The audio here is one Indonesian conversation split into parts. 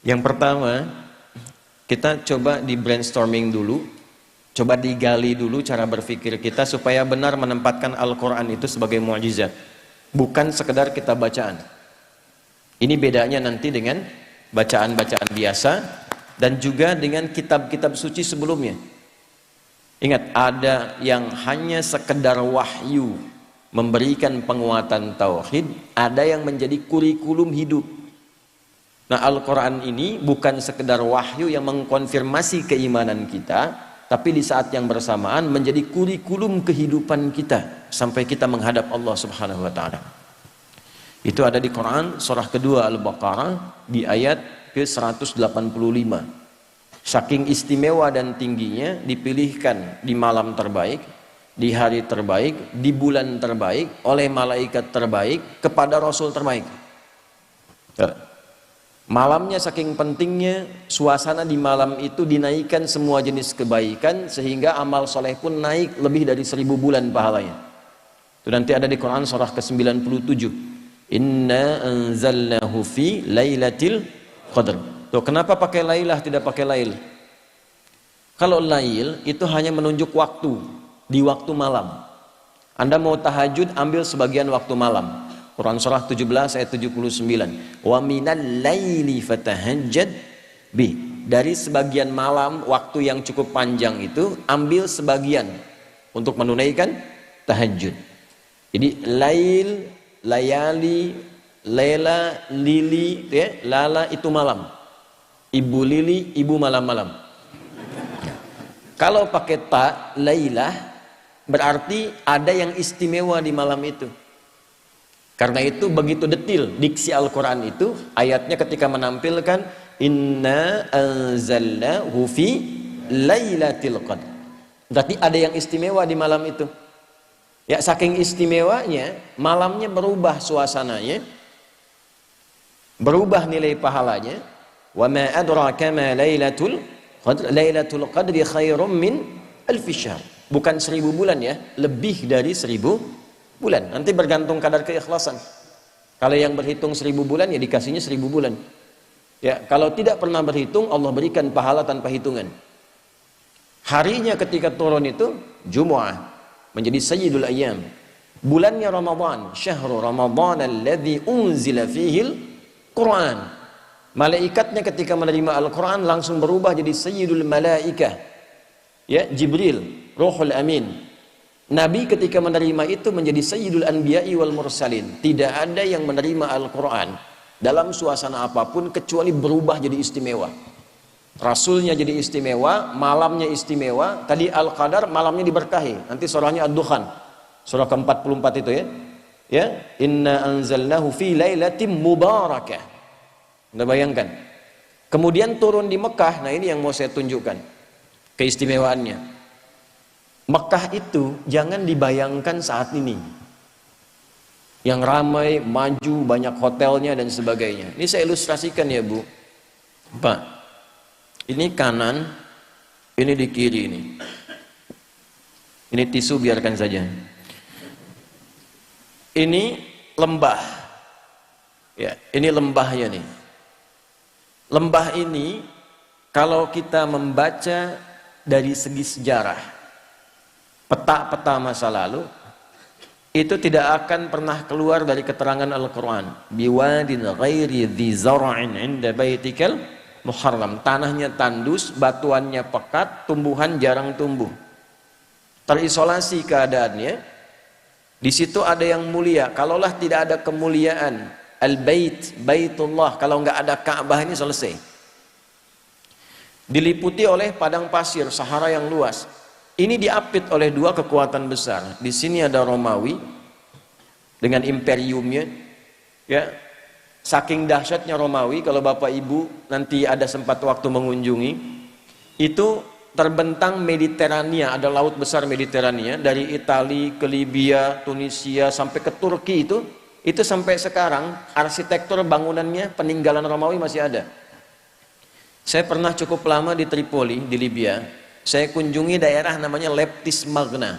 Yang pertama, kita coba di brainstorming dulu, coba digali dulu cara berpikir kita supaya benar menempatkan Al-Quran itu sebagai mukjizat, bukan sekedar kita bacaan. Ini bedanya nanti dengan bacaan-bacaan biasa dan juga dengan kitab-kitab suci sebelumnya. Ingat, ada yang hanya sekedar wahyu memberikan penguatan tauhid, ada yang menjadi kurikulum hidup. Nah, Al-Quran ini bukan sekedar wahyu yang mengkonfirmasi keimanan kita, tapi di saat yang bersamaan menjadi kurikulum kehidupan kita sampai kita menghadap Allah Subhanahu wa Ta'ala. Itu ada di Quran surah kedua Al-Baqarah di ayat ke-185. Saking istimewa dan tingginya dipilihkan di malam terbaik, di hari terbaik, di bulan terbaik, oleh malaikat terbaik kepada Rasul terbaik. Malamnya saking pentingnya, suasana di malam itu dinaikkan semua jenis kebaikan sehingga amal soleh pun naik lebih dari 1000 bulan pahalanya. Itu nanti ada di Quran surah ke-97. Inna anzalnahu fi lailatul qadr. Tuh, kenapa pakai lailah tidak pakai lail? Kalau lail itu hanya menunjuk waktu, di waktu malam. Anda mau tahajud, ambil sebagian waktu malam. Quran surah 17 ayat 79. Wa minal laili fatahajjad bi. Dari sebagian malam, waktu yang cukup panjang itu, ambil sebagian untuk menunaikan tahajud. Jadi lail, layali, lela, lili, ya, lala itu malam. Ibu lili, ibu malam-malam. Kalau pakai ta, lailah, berarti ada yang istimewa di malam itu. Karena itu begitu detil diksi Al-Quran itu, ayatnya ketika menampilkan inna anzalnahu fi lailatul qadr. Berarti ada yang istimewa di malam itu. Ya, saking istimewanya, malamnya berubah suasananya, berubah nilai pahalanya. Wa ma adraka ma lailatul qadr, lailatul qadri khairum min alfi syahr. Bukan 1000 bulan ya, lebih dari 1000 bulan. Nanti bergantung kadar keikhlasan. Kalau yang berhitung 1000 bulan ya dikasihnya 1000 bulan. Ya, kalau tidak pernah berhitung, Allah berikan pahala tanpa hitungan. Harinya ketika turun itu Jumu'ah, menjadi sayyidul ayyam. Bulannya Ramadan, syahrul Ramadan alladzi unzila fihil Quran. Malaikatnya ketika menerima Al-Quran langsung berubah jadi sayyidul malaikah. Ya, Jibril, Ruhul Amin. Nabi ketika menerima itu menjadi sayyidul anbiya'i wal mursalin. Tidak ada yang menerima Al-Quran dalam suasana apapun kecuali berubah jadi istimewa. Rasulnya jadi istimewa, malamnya istimewa. Tadi Al-Qadar, malamnya diberkahi. Nanti surahnya Ad-Dukhan, surah ke-44 itu ya. Ya, inna anzalnahu fi lailatin mubarakah. Anda bayangkan. Kemudian turun di Mekah. Nah, ini yang mau saya tunjukkan keistimewaannya. Mekah itu jangan dibayangkan saat ini yang ramai, maju, banyak hotelnya dan sebagainya. Ini saya ilustrasikan ya Bu Pak. Ini kanan, ini di kiri ini. Ini tisu biarkan saja. Ini lembah. Ya, ini lembahnya nih. Lembah ini kalau kita membaca dari segi sejarah, peta-peta masa lalu, itu tidak akan pernah keluar dari keterangan Al-Quran. Biwadin ghairi dhi zara'in inda baitikal muharram. Tanahnya tandus, batuannya pekat, tumbuhan jarang tumbuh. Terisolasi keadaannya. Di situ ada yang mulia. Kalaulah tidak ada kemuliaan Al-Bait, Baitullah, kalau nggak ada Ka'bah ini selesai. Diliputi oleh padang pasir, Sahara yang luas. Ini diapit oleh dua kekuatan besar. Di sini ada Romawi dengan imperiumnya, ya. Saking dahsyatnya Romawi, kalau Bapak Ibu nanti ada sempat waktu mengunjungi, itu terbentang Mediterania, ada laut besar Mediterania, dari Italia ke Libya, Tunisia sampai ke Turki itu sampai sekarang arsitektur bangunannya peninggalan Romawi masih ada. Saya pernah cukup lama di Tripoli di Libya. Saya kunjungi daerah namanya Leptis Magna.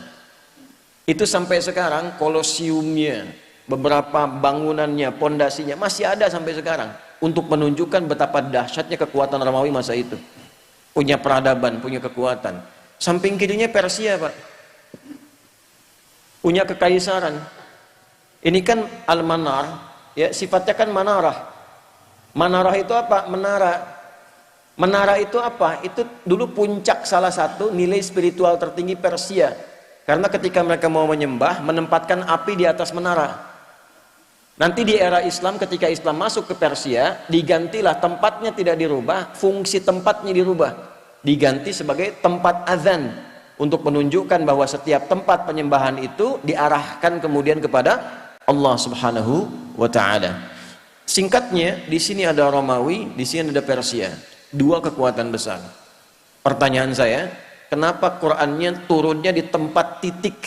Itu sampai sekarang kolosiumnya, beberapa bangunannya, pondasinya masih ada sampai sekarang. untuk menunjukkan betapa dahsyatnya kekuatan Romawi masa itu. Punya peradaban, punya kekuatan. Samping kirinya Persia, Pak. Punya kekaisaran. Ini kan Al-Manar, ya, sifatnya kan manarah. Manarah itu apa? Menara. Menara itu apa? Itu dulu puncak salah satu nilai spiritual tertinggi Persia. Karena ketika mereka mau menyembah, menempatkan api di atas menara. Nanti di era Islam, ketika Islam masuk ke Persia, digantilah, tempatnya tidak dirubah, fungsi tempatnya dirubah. Diganti sebagai tempat azan, untuk menunjukkan bahwa setiap tempat penyembahan itu diarahkan kemudian kepada Allah Subhanahu wa Ta'ala. Singkatnya, di sini ada Romawi, di sini ada Persia. Dua kekuatan besar. Pertanyaan saya, kenapa Qur'annya turunnya di tempat titik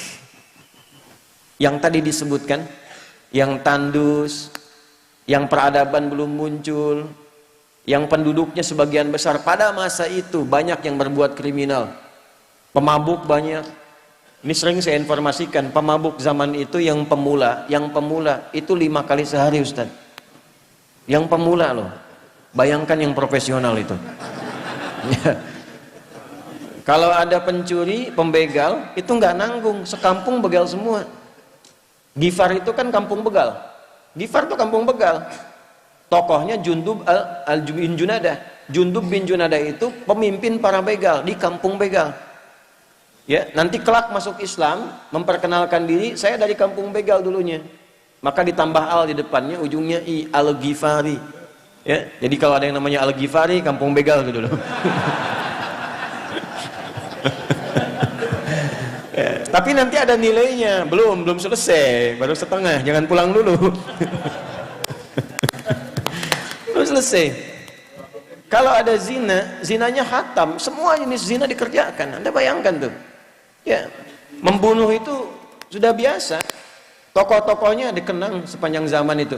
yang tadi disebutkan, yang tandus, yang peradaban belum muncul, yang penduduknya sebagian besar pada masa itu banyak yang berbuat kriminal, pemabuk banyak. Ini sering saya informasikan, pemabuk zaman itu yang pemula itu 5 kali sehari, Ustaz. Yang pemula loh. Bayangkan yang profesional itu. Kalau ada pencuri, pembegal, itu nggak nanggung, sekampung begal semua. Gifar itu kan kampung begal. Gifar itu kampung begal. Tokohnya Jundub bin Junadah. Jundub bin Junadah itu pemimpin para begal di kampung begal. Ya, nanti kelak masuk Islam, memperkenalkan diri, saya dari kampung begal dulunya. Maka ditambah al di depannya, ujungnya i, Al-Ghifari. Ya, jadi kalau ada yang namanya Al-Ghifari, kampung begal gitu loh. Ya, tapi nanti ada nilainya, belum selesai, baru setengah, jangan pulang dulu. Belum selesai. Kalau ada zina, zinanya hatam, semua jenis zina dikerjakan. Anda bayangkan tuh. Ya, membunuh itu sudah biasa. Tokoh-tokohnya dikenang sepanjang zaman itu.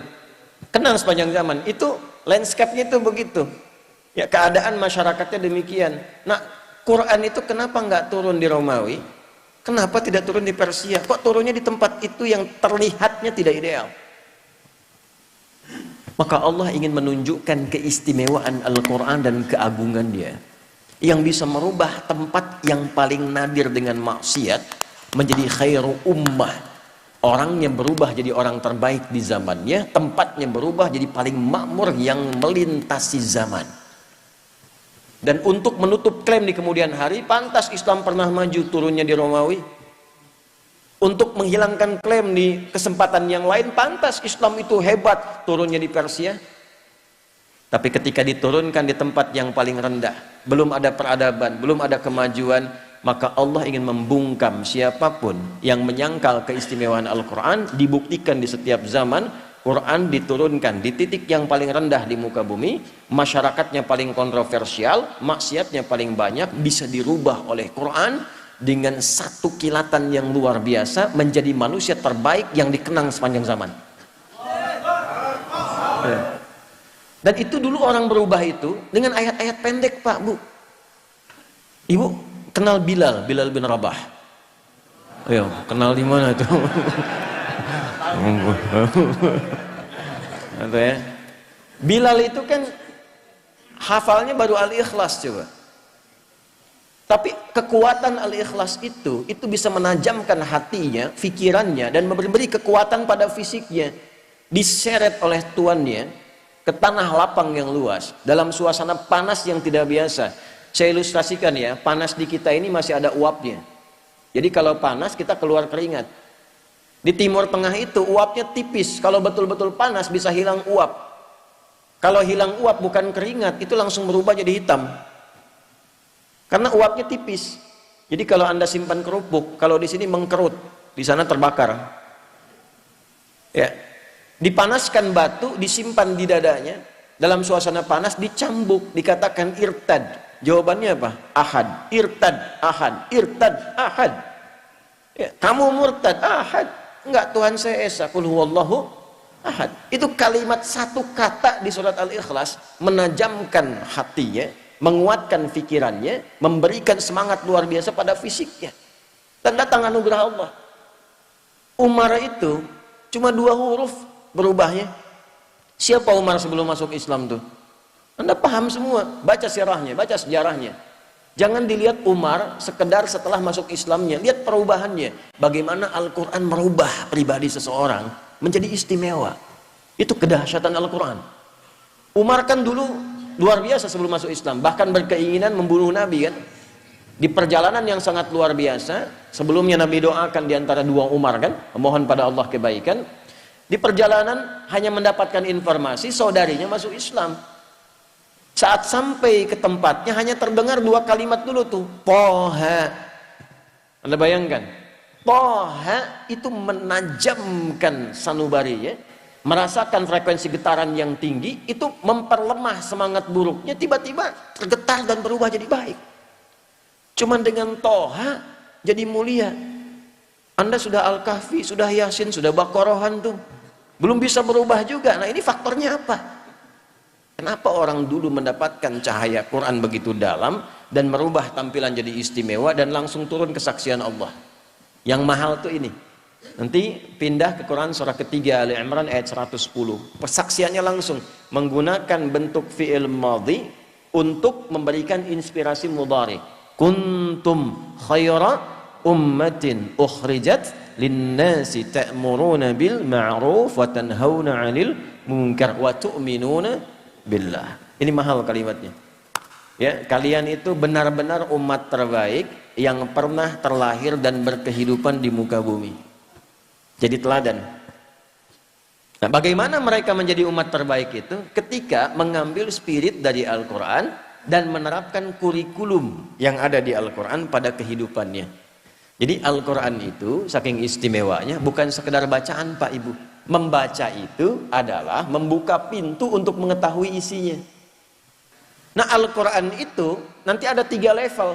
Kenang sepanjang zaman. Itu landscape-nya itu begitu. Ya, keadaan masyarakatnya demikian. Nah, Quran itu kenapa nggak turun di Romawi? Kenapa tidak turun di Persia? Kok turunnya di tempat itu yang terlihatnya tidak ideal? Maka Allah ingin menunjukkan keistimewaan Al-Quran dan keagungan dia, yang bisa merubah tempat yang paling nadir dengan maksiat menjadi khairu ummah. Orangnya berubah jadi orang terbaik di zamannya, tempatnya berubah jadi paling makmur yang melintasi zaman. Dan untuk menutup klaim di kemudian hari, pantas Islam pernah maju turunnya di Romawi. Untuk menghilangkan klaim di kesempatan yang lain, pantas Islam itu hebat turunnya di Persia. Tapi ketika diturunkan di tempat yang paling rendah, belum ada peradaban, belum ada kemajuan, maka Allah ingin membungkam siapapun yang menyangkal keistimewaan Al-Quran. Dibuktikan di setiap zaman, Quran diturunkan di titik yang paling rendah di muka bumi, masyarakatnya paling kontroversial, maksiatnya paling banyak, bisa dirubah oleh Quran dengan satu kilatan yang luar biasa, menjadi manusia terbaik yang dikenang sepanjang zaman. Dan itu dulu orang berubah itu dengan ayat-ayat pendek, Pak, Bu. Ibu kenal Bilal bin Rabah? Ayo, kenal di mana itu? Atau ya, Bilal itu kan hafalnya baru Al-Ikhlas coba. Tapi kekuatan Al-Ikhlas itu bisa menajamkan hatinya, pikirannya, dan memberi kekuatan pada fisiknya. Diseret oleh tuannya ke tanah lapang yang luas, dalam suasana panas yang tidak biasa. Saya ilustrasikan ya, panas di kita ini masih ada uapnya. Jadi kalau panas kita keluar keringat. Di Timur Tengah itu uapnya tipis, kalau betul-betul panas bisa hilang uap. Kalau hilang uap bukan keringat, itu langsung berubah jadi hitam. Karena uapnya tipis. Jadi kalau Anda simpan kerupuk, kalau di sini mengkerut, di sana terbakar. Ya. Dipanaskan batu, disimpan di dadanya, dalam suasana panas, dicambuk, dikatakan irtad. Jawabannya apa? Ahad. Irtad, ahad. Irtad, ahad. Ya, kamu murtad, ahad. Enggak, Tuhan saya esa, qul huwallahu ahad. Itu kalimat satu kata di surat Al-Ikhlas menajamkan hatinya, menguatkan pikirannya, memberikan semangat luar biasa pada fisiknya. Dan datang anugerah Allah. Umar itu cuma 2 huruf berubahnya. Siapa Umar sebelum masuk Islam tuh? Anda paham semua, baca sirahnya, baca sejarahnya. Jangan dilihat Umar sekedar setelah masuk Islamnya, lihat perubahannya. Bagaimana Al-Quran merubah pribadi seseorang menjadi istimewa. Itu kedahsyatan Al-Quran. Umar kan dulu luar biasa sebelum masuk Islam, bahkan berkeinginan membunuh Nabi kan. Di perjalanan yang sangat luar biasa, sebelumnya Nabi doakan diantara dua Umar kan, memohon pada Allah kebaikan. Di perjalanan hanya mendapatkan informasi saudarinya masuk Islam. Saat sampai ke tempatnya hanya terdengar dua kalimat dulu tuh, Toha. Anda bayangkan, Toha itu menajamkan sanubari ya, merasakan frekuensi getaran yang tinggi, itu memperlemah semangat buruknya, tiba-tiba tergetar dan berubah jadi baik. Cuman dengan Toha jadi mulia. Anda sudah Al-Kahfi, sudah Yasin, sudah Baqarahan tuh, belum bisa berubah juga. Nah ini faktornya apa? Kenapa orang dulu mendapatkan cahaya Quran begitu dalam dan merubah tampilan jadi istimewa dan langsung turun kesaksian Allah? Yang mahal tuh ini. Nanti pindah ke Quran surah ketiga Ali Imran ayat 110. Persaksiannya langsung menggunakan bentuk fi'il madhi untuk memberikan inspirasi mudhari. Kuntum khaira ummatin ukhrijat linnasi ta'muruna bil ma'ruf wa tanhauna 'anil munkar wa tu'minuna billah. Ini mahal kalimatnya. Ya, kalian itu benar-benar umat terbaik yang pernah terlahir dan berkehidupan di muka bumi. Jadi teladan. Nah, bagaimana mereka menjadi umat terbaik itu? Ketika mengambil spirit dari Al-Quran dan menerapkan kurikulum yang ada di Al-Quran pada kehidupannya. Jadi Al-Quran itu saking istimewanya bukan sekedar bacaan Pak Ibu. Membaca itu adalah membuka pintu untuk mengetahui isinya. Nah Al-Quran itu nanti ada 3 level.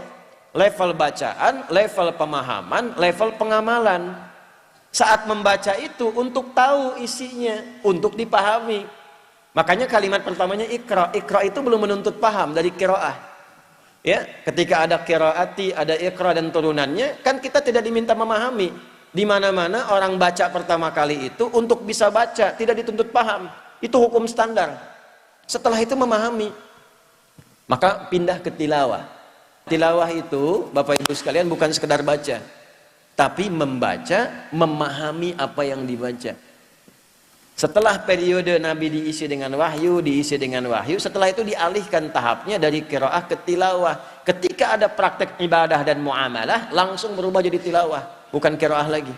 Level bacaan, level pemahaman, level pengamalan. Saat membaca itu untuk tahu isinya, untuk dipahami. Makanya kalimat pertamanya Iqra. Iqra itu belum menuntut paham dari qiraah. Ya, ketika ada qiraati, ada Iqra dan turunannya, kan kita tidak diminta memahami. Di mana-mana orang baca pertama kali itu untuk bisa baca, tidak dituntut paham. Itu hukum standar. Setelah itu memahami. Maka pindah ke tilawah. Tilawah itu, Bapak Ibu sekalian, bukan sekedar baca, tapi membaca, memahami apa yang dibaca. Setelah periode Nabi diisi dengan wahyu, setelah itu dialihkan tahapnya dari qiraah ke tilawah. Ketika ada praktek ibadah dan muamalah, langsung berubah jadi tilawah, bukan qiraah lagi.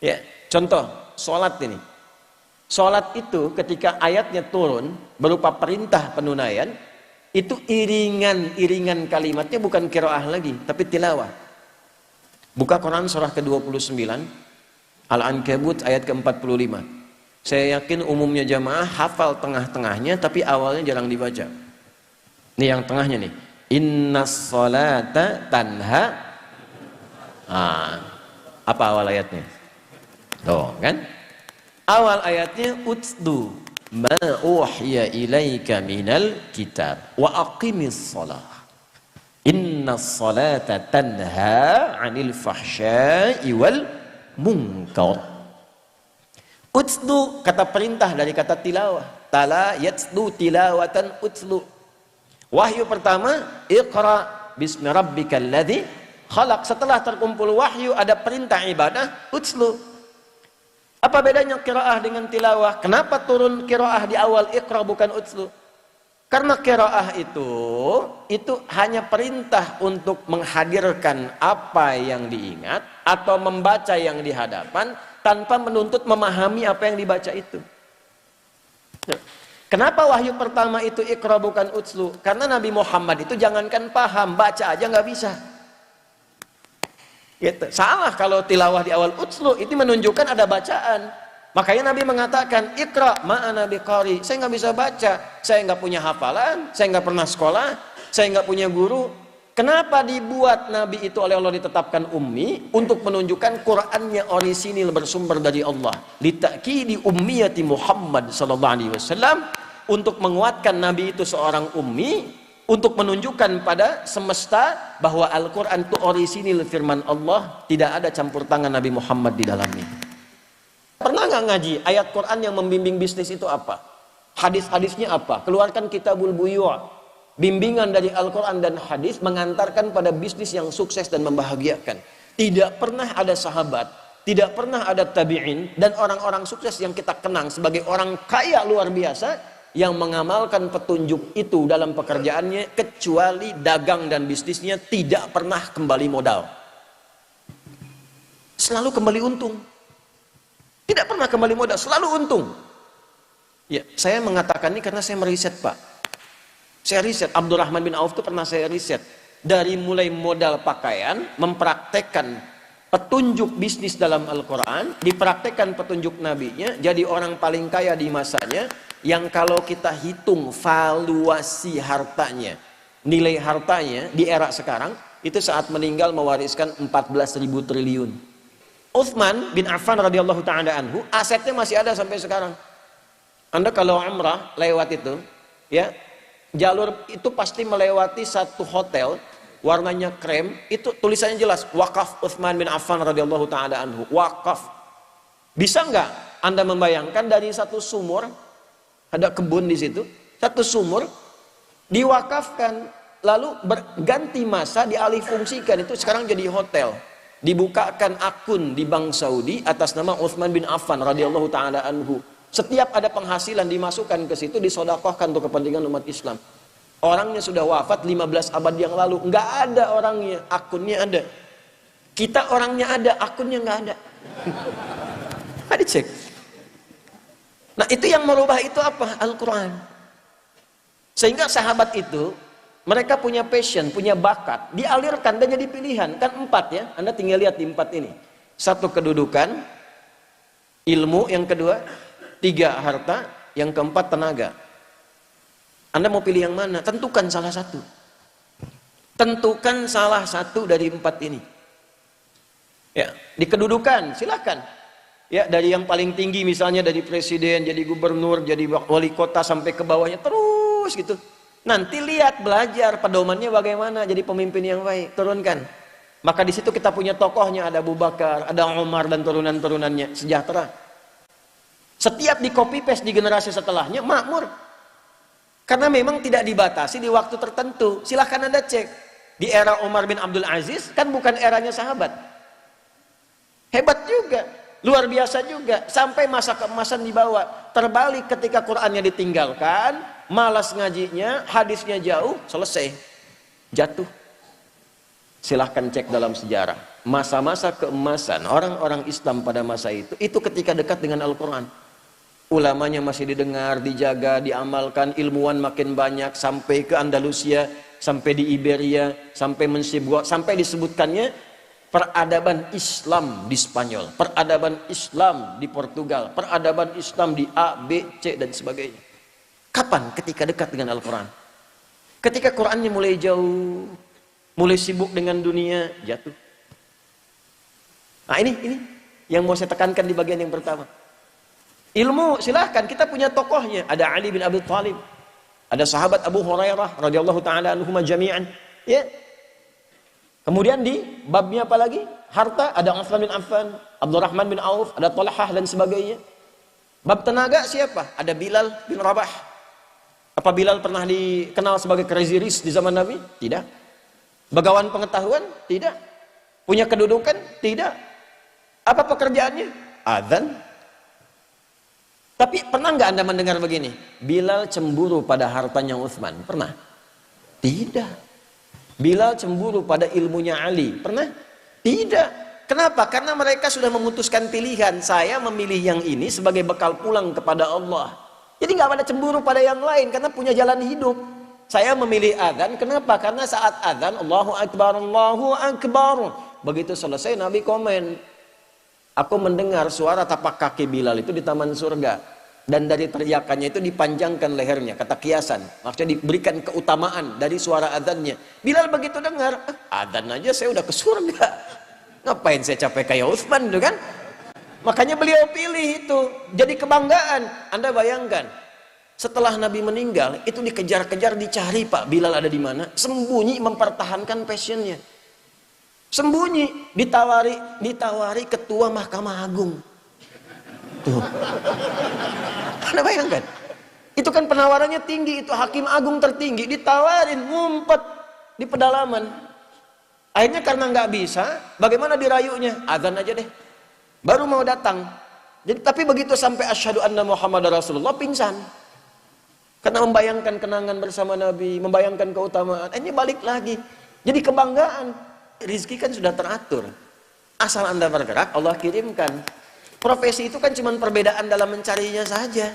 Ya, contoh, sholat ini. Sholat itu ketika ayatnya turun berupa perintah penunaian, itu iringan kalimatnya bukan qiraah lagi, tapi tilawah. Buka Quran surah ke-29, Al-Ankabut ayat ke-45. Saya yakin umumnya jamaah hafal tengah-tengahnya, tapi awalnya jarang dibaca. Ini yang tengahnya nih. Innas salata tanha. Apa awal ayatnya? Tuh kan? Awal ayatnya utsdu ma uhiya ilaika minal kitab wa aqimis salah. Innas salata tanha 'anil fahsya'i wal munkar. Utslu kata perintah dari kata tilawah. Tala yatslu tilawatan utslu. Wahyu pertama, Iqra bismi rabbikal ladzi khalaq. Setelah terkumpul wahyu ada perintah ibadah, utslu. Apa bedanya qiraah dengan tilawah? Kenapa turun qiraah di awal Iqra bukan utslu? Karena qiraah itu hanya perintah untuk menghadirkan apa yang diingat atau membaca yang di hadapan, tanpa menuntut memahami apa yang dibaca itu. Kenapa wahyu pertama itu Iqra bukan utslu? Karena Nabi Muhammad itu jangankan paham, baca aja nggak bisa. Gitu. Salah kalau tilawah di awal utslu, itu menunjukkan ada bacaan. Makanya Nabi mengatakan Iqra ma'ana biqari. Saya nggak bisa baca, saya nggak punya hafalan, saya nggak pernah sekolah, saya nggak punya guru. Kenapa dibuat Nabi itu oleh Allah ditetapkan ummi? Untuk menunjukkan Qur'annya orisinil bersumber dari Allah. Litakidi ummiyati Muhammad sallallahu alaihi wasallam, untuk menguatkan Nabi itu seorang ummi, untuk menunjukkan pada semesta bahwa Al-Qur'an itu orisinil firman Allah, tidak ada campur tangan Nabi Muhammad di dalamnya. Pernah nggak ngaji ayat Quran yang membimbing bisnis itu apa? Hadis-hadisnya apa? Keluarkan Kitabul Buyu'. Bimbingan dari Al-Quran dan hadis mengantarkan pada bisnis yang sukses dan membahagiakan. Tidak pernah ada sahabat, tidak pernah ada tabi'in, dan orang-orang sukses yang kita kenang sebagai orang kaya luar biasa yang mengamalkan petunjuk itu dalam pekerjaannya, kecuali dagang dan bisnisnya tidak pernah kembali modal. Selalu kembali untung. Tidak pernah kembali modal, selalu untung. Ya, saya mengatakan ini karena saya meriset, Pak. Saya riset, Abdurrahman bin Auf itu pernah saya riset. Dari mulai modal pakaian, mempraktekkan petunjuk bisnis dalam Al-Quran, dipraktekkan petunjuk nabinya, jadi orang paling kaya di masanya, yang kalau kita hitung valuasi hartanya, nilai hartanya di era sekarang, itu saat meninggal mewariskan 14.000 triliun. Utsman bin Affan radhiyallahu ta'ala anhu, asetnya masih ada sampai sekarang. Anda kalau umrah lewat itu, ya, jalur itu pasti melewati satu hotel warnanya krem, itu tulisannya jelas wakaf Utsman bin Affan radhiyallahu taala anhu, wakaf. Bisa nggak Anda membayangkan dari satu sumur, ada kebun di situ, satu sumur diwakafkan, lalu berganti masa dialih fungsikan, itu sekarang jadi hotel. Dibukakan akun di Bank Saudi atas nama Utsman bin Affan radhiyallahu taala anhu. Setiap ada penghasilan dimasukkan ke situ, disodakohkan untuk kepentingan umat Islam. Orangnya sudah wafat 15 abad yang lalu, nggak ada orangnya, akunnya ada. Kita orangnya ada, akunnya nggak ada. Ada cek. Nah, itu yang merubah itu apa? Al-Quran. Sehingga sahabat itu, mereka punya passion, punya bakat, dialirkan dan jadi pilihan. Kan 4 ya, Anda tinggal lihat di 4 ini. 1 kedudukan, ilmu, yang kedua 3 harta, yang keempat tenaga. Anda mau pilih yang mana? Tentukan salah satu. Tentukan salah satu dari 4 ini. Ya, di kedudukan silakan. Ya, dari yang paling tinggi misalnya dari presiden, jadi gubernur, jadi wali kota sampai ke bawahnya terus gitu. Nanti lihat belajar pedomannya bagaimana jadi pemimpin yang baik, turunkan. Maka di situ kita punya tokohnya, ada Abu Bakar, ada Umar dan turunan-turunannya, sejahtera. Setiap di copy paste di generasi setelahnya makmur. Karena memang tidak dibatasi di waktu tertentu. Silahkan Anda cek. Di era Umar bin Abdul Aziz kan bukan eranya sahabat. Hebat juga, luar biasa juga. Sampai masa keemasan dibawa. Terbalik ketika Qur'annya ditinggalkan, malas ngajinya, hadisnya jauh, selesai. Jatuh. Silahkan cek dalam sejarah. Masa-masa keemasan orang-orang Islam pada masa itu ketika dekat dengan Al-Quran. Ulamanya masih didengar, dijaga, diamalkan, ilmuwan makin banyak, sampai ke Andalusia, sampai di Iberia, sampai sampai disebutkannya peradaban Islam di Spanyol, peradaban Islam di Portugal, peradaban Islam di A, B, C, dan sebagainya. Kapan? Ketika dekat dengan Al-Quran. Ketika Qurannya mulai jauh, mulai sibuk dengan dunia, jatuh. Nah ini yang mau saya tekankan di bagian yang pertama. Ilmu silahkan, kita punya tokohnya. Ada Ali bin Abi Thalib, ada sahabat Abu Hurairah radhiyallahu taala anhum jami'an. Ya. Kemudian di babnya apa lagi? Harta, ada Utsman bin Affan, Abdurrahman bin Auf, ada Talhah dan sebagainya. Bab tenaga siapa? Ada Bilal bin Rabah. Apa Bilal pernah dikenal sebagai crazy rich di zaman Nabi? Tidak. Bagawan pengetahuan? Tidak. Punya kedudukan? Tidak. Apa pekerjaannya? Adzan. Tapi pernah nggak Anda mendengar begini? Bilal cemburu pada hartanya Utsman. Pernah? Tidak. Bilal cemburu pada ilmunya Ali. Pernah? Tidak. Kenapa? Karena mereka sudah memutuskan pilihan. Saya memilih yang ini sebagai bekal pulang kepada Allah. Jadi nggak ada cemburu pada yang lain karena punya jalan hidup. Saya memilih adzan. Kenapa? Karena saat adzan Allahu Akbar, Allahu Akbar. Begitu selesai Nabi komen, aku mendengar suara tapak kaki Bilal itu di taman surga. Dan dari teriakannya itu dipanjangkan lehernya, kata kiasan. Maksudnya diberikan keutamaan dari suara adzannya. Bilal begitu dengar, adzan aja saya udah ke surga. Ngapain saya capek kayak Utsman itu kan? Makanya beliau pilih itu. Jadi kebanggaan. Anda bayangkan, setelah Nabi meninggal, itu dikejar-kejar, dicari Pak Bilal ada di mana. Sembunyi mempertahankan passionnya. Sembunyi, ditawari ketua Mahkamah Agung. Tuh. Anda bayangkan? Itu kan penawarannya tinggi, itu hakim agung tertinggi, ditawarin, ngumpet di pedalaman. Akhirnya karena nggak bisa, bagaimana dirayunya? Azan aja deh. Baru mau datang. Jadi tapi begitu sampai asyhadu anna Muhammadar Rasulullah, pingsan. Karena membayangkan kenangan bersama Nabi, membayangkan keutamaan. Ini balik lagi. Jadi kebanggaan. Rizki kan sudah teratur. Asal Anda bergerak, Allah kirimkan. Profesi itu kan cuma perbedaan dalam mencarinya saja.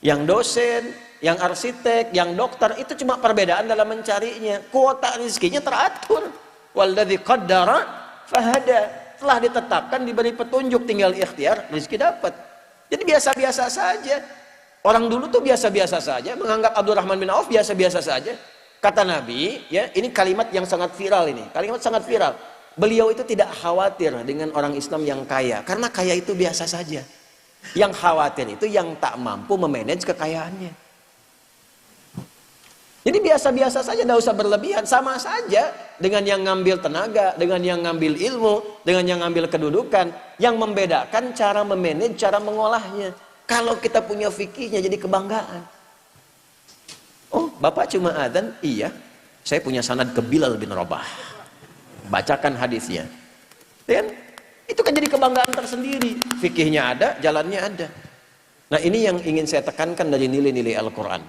Yang dosen, yang arsitek, yang dokter, itu cuma perbedaan dalam mencarinya. Kuota rizkinya teratur. Walladzi qaddara fahada. Telah ditetapkan, diberi petunjuk, tinggal ikhtiar, rizki dapat. Jadi biasa-biasa saja. Orang dulu tuh biasa-biasa saja, menganggap Abdurrahman bin Auf biasa-biasa saja. Kata Nabi, ya, ini kalimat yang sangat viral ini. Kalimat sangat viral. Beliau itu tidak khawatir dengan orang Islam yang kaya, karena kaya itu biasa saja. Yang khawatir itu yang tak mampu memanage kekayaannya. Jadi biasa-biasa saja, tidak usah berlebihan. Sama saja dengan yang ngambil tenaga, dengan yang ngambil ilmu, dengan yang ngambil kedudukan. Yang membedakan cara memanage, cara mengolahnya. Kalau kita punya fikihnya jadi kebanggaan. Oh, Bapak cuma adzan? Iya. Saya punya sanad ke Bilal bin Rabah. Bacakan hadisnya. Dan itu kan jadi kebanggaan tersendiri. Fikihnya ada, jalannya ada. Nah, ini yang ingin saya tekankan dari nilai-nilai Al-Qur'an.